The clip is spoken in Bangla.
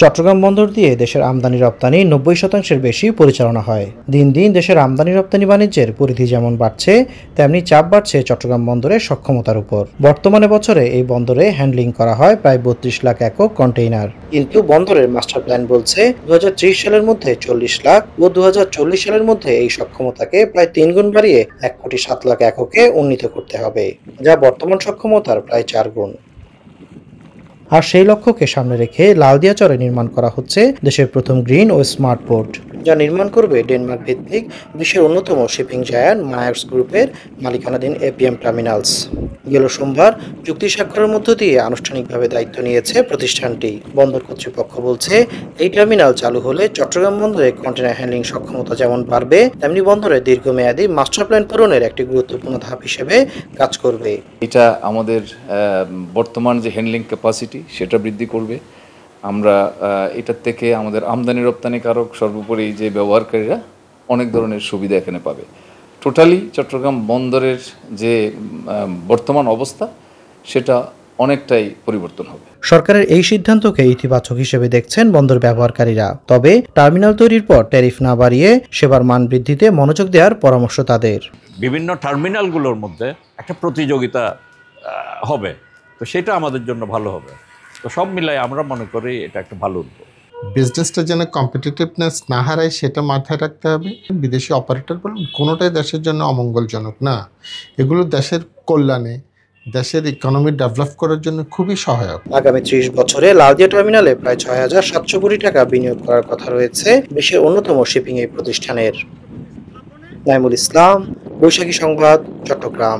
চট্টগ্রাম বন্দর দিয়ে দেশের আমদানি রপ্তানি ৯০% বেশি পরিচালনা হয়। দিন দিন দেশের আমদানি রপ্তানি বাণিজ্যের পরিধি যেমন বাড়ছে, তেমনি চাপ বাড়ছে চট্টগ্রাম বন্দরের সক্ষমতার উপর। বর্তমানে বছরে এই বন্দরে হ্যান্ডলিং করা হয় প্রায় ৩২ লাখ একক কন্টেইনার। কিন্তু বন্দরের মাস্টার প্ল্যান বলছে ২০৩০ সালের মধ্যে ৪০ লাখ ও ২০৪০ সালের মধ্যে এই সক্ষমতাকে প্রায় ৩ গুণ বাড়িয়ে ১,৭,০০,০০০ এককে উন্নীত করতে হবে, যা বর্তমান সক্ষমতার প্রায় ৪ গুণ। আর সেই লক্ষ্যকে সামনে রেখে লালদিয়া চরে নির্মাণ করা হচ্ছে দেশের প্রথম গ্রিন ও স্মার্ট পোর্ট, যা নির্মাণ করবে ডেনমার্ক ভিত্তিক বিশ্বের অন্যতম শিপিং জায়ান্ট মায়ার্স গ্রুপের মালিকানাধীন এপিএম টার্মিনালস। গেল সোমবার চুক্তি স্বাক্ষরের মধ্য দিয়ে আনুষ্ঠানিকভাবে দায়িত্ব নিয়েছে প্রতিষ্ঠানটি। বন্দর কর্তৃপক্ষ বলছে, এই টার্মিনাল চালু হলে চট্টগ্রাম বন্দরে কন্টেনার হ্যান্ডলিং সক্ষমতা যেমন বাড়বে, তেমনি বন্দরে দীর্ঘমেয়াদী মাস্টার প্ল্যান পূরণের একটি গুরুত্বপূর্ণ ধাপ হিসেবে কাজ করবে। এটা আমাদের বর্তমান যে হ্যান্ডলিং ক্যাপাসিটি সেটা বৃদ্ধি করবে। আমরা এটার থেকে আমাদের আমদানি রপ্তানিকারক সর্বোপরি যে ব্যবহারকারীরা অনেক ধরনের সুবিধা এখানে পাবে। টোটালি চট্টগ্রাম বন্দরের যে বর্তমান অবস্থা সেটা অনেকটাই পরিবর্তন হবে। সরকারের এই সিদ্ধান্তকে ইতিবাচক হিসেবে দেখছেন বন্দর ব্যবহারকারীরা। তবে টার্মিনাল তৈরির পর ট্যারিফ না বাড়িয়ে সেবার মান বৃদ্ধিতে মনোযোগ দেওয়ার পরামর্শ তাদের। বিভিন্ন টার্মিনালগুলোর মধ্যে একটা প্রতিযোগিতা হবে, তো সেটা আমাদের জন্য ভালো হবে। তো সব মিলাই আমরা মনে করি এটা একটা ভালো উদ্যোগ। বিজনেসটা যেন কম্পিটিটিভনেস না হারায় সেটা মাথায় রাখতে হবে। বিদেশি অপারেটর বলুন, কোনোটাই দেশের জন্য অমঙ্গলজনক না। এগুলো দেশের কল্যাণে, দেশের ইকোনমি ডেভেলপ করার জন্য খুবই সহায়ক। আগামী ৩০ বছরে লালদিয়া টার্মিনালে প্রায় ৬,৭০০ কোটি টাকা বিনিয়োগ করার কথা রয়েছে বিশ্বের অন্যতম শিপিং এই প্রতিষ্ঠানের। নাইমুল ইসলাম, বৈশাখী সংবাদ, চট্টগ্রাম।